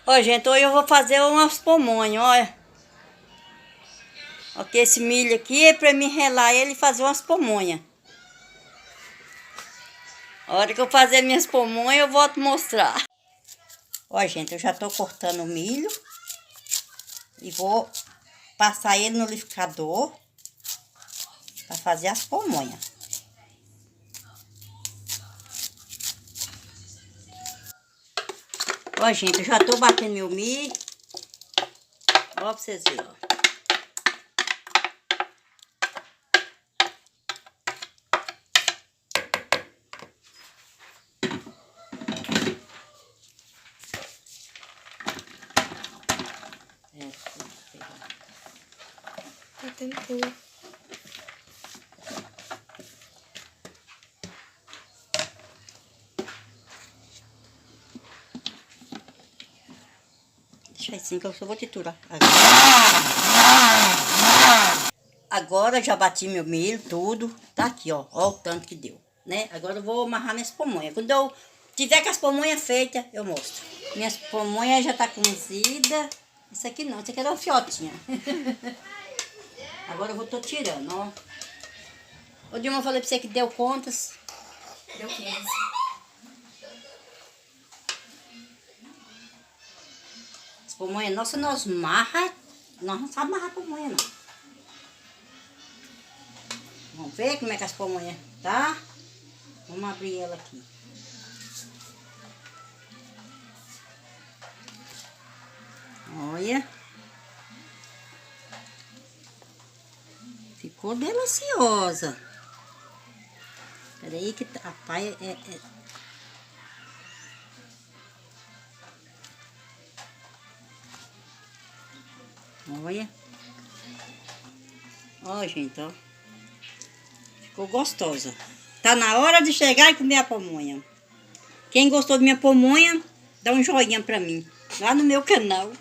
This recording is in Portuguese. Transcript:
Ó, gente, hoje eu vou fazer umas pamonhas, olha. Aqui esse milho aqui é pra mim relar ele e fazer umas pamonhas. A hora que eu fazer minhas pamonhas eu volto mostrar. Ó, gente, eu já tô cortando o milho. E vou passar ele no liquidificador pra fazer as pamonhas. Ó, gente, eu já tô batendo meu milho. Ó, pra vocês verem, ó. Tá tentando. Deixa assim que eu só vou triturar. Agora já bati meu milho, tudo. Tá aqui, ó. Ó o tanto que deu, né? Agora eu vou amarrar minhas pamonhas. Quando eu tiver com as pamonhas feitas, eu mostro. Minhas pamonhas já tá cozida. Isso aqui não, isso aqui era uma fiotinha. Agora eu tô tirando, ó. Ô, Dilma, eu falei pra você que deu contas. Deu 15. As pamonhas nossas nós marra. Nós não sabemos amarrar pamonha, não. Vamos ver como é que as pamonhas tá? Vamos abrir ela aqui. Olha. Ficou deliciosa. Peraí que a paia Olha. Ó, gente, ó. Ficou gostosa. Tá na hora de chegar e comer a pamonha. Quem gostou da minha pamonha, dá um joinha pra mim. Lá no meu canal.